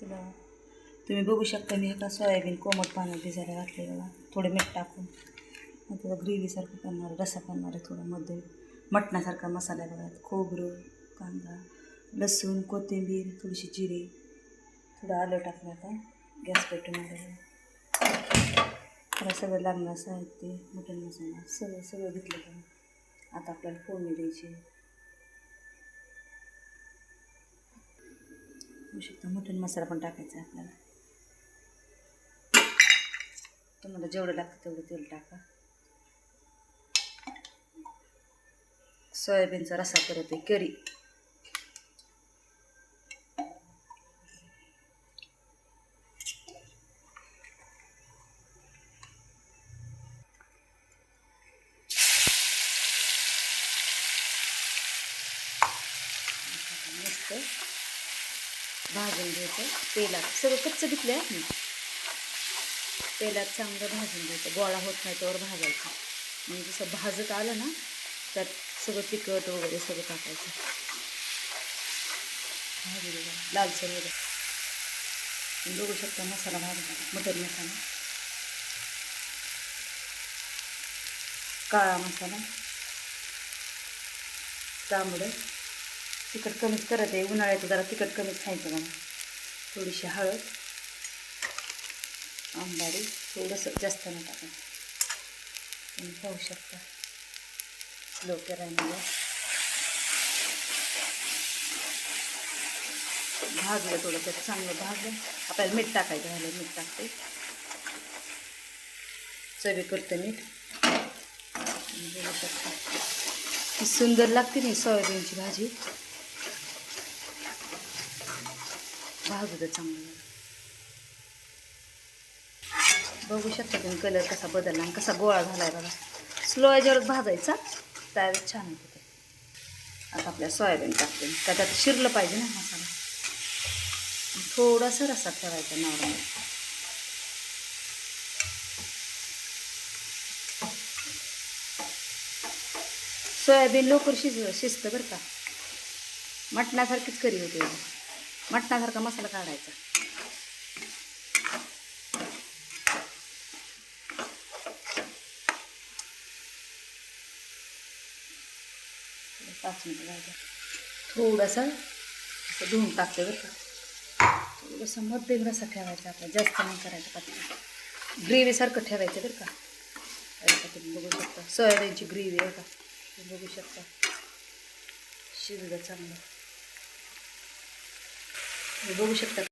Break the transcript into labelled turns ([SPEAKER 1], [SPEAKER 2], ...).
[SPEAKER 1] तुला तुम्ही बघू शकता मी एका सोयाबीन कोमट पाण्यात भिजायला घातले बघा, थोडे मीठ टाकून. मग त्याचा ग्रेव्हीसारखं करणार आहे, रस्सा करणार आहे, थोडं मध्ये मटणासारखा मसाला आहे बघा. खोबरं, कांदा, लसूण, कोथिंबीर, थोडीशी जिरे, थोडं आलं टाकलं. आता गॅस पेटून आलं. त्याला सगळं लागणार साहित्य, मटण मसाला सगळं घेतलं बघा. आता आपल्याला फोडणी द्यायची. होऊ शकतं मटण मसाला पण टाकायचा आहे आपल्याला. तुम्हाला जेवढं लागतं तेवढं तेल टाका. सोयाबीनचा रस्सा करत आहे, करी. मस्त भाजून घ्यायचं तेलात. सगळं कच्चं घेतलं आहे, तेलात चांगलं भाजून घ्यायचं. गोळा होत नाही त्यावर भाजायचं. म्हणजे जसं भाजत आलं ना त्यात सगळं तिखट वगैरे सगळं टाकायचं. भाजू दे लालसर वगैरे. बघू शकता मसाला भाजला, मटन मसाला, काळा मसाला, तांबडं. तिखट कमीच करत आहे, उन्हाळ्याचं जरा तिखट कमीच खायचं मला. थोडीशी हळद, आंबाडी, थोडंसं जास्त नाही टाकायचं. तुम्ही पाहू शकता स्लो करायला. भाजलं थोडं, त्यात चांगलं भाजलं. आपल्याला मीठ टाकायचं झालं, मीठ टाकते. चवी करते मीठ. बघू शकता ती सुंदर लागते नाही सोयाबीनची भाजी. भाजू दे चांगलं. बघू शकता तुम्ही कलर कसा बदलला आणि कसा गोळा झाला आहे बघा. स्लो याच्यावर भाजायचा, त्यावेळेस छान होते ते. आता आपल्या सोयाबीन टाकते, त्याच्यात शिरलं पाहिजे ना मसाला. थोडासा रस्सा ठेवायचा नॉर्मल. सोयाबीन लवकर शिजतं बरं का. मटणासारखीच करी होते, मटणासारखा मसाला काढायचा. 5 मिनिटं राहिलं. थोडासा असं धुवून टाकते बरं का. थोडंसं मध्यम रस्सा ठेवायचा आपला, जास्त नाही करायचं पातळ. ग्रेव्हीसारखं ठेवायचं बरं का. तुम्ही बघू शकता सोयाबीनची ग्रेव्ही आहे का, तुम्ही बघू शकता. शिजलं चांगलं, बघू शकता.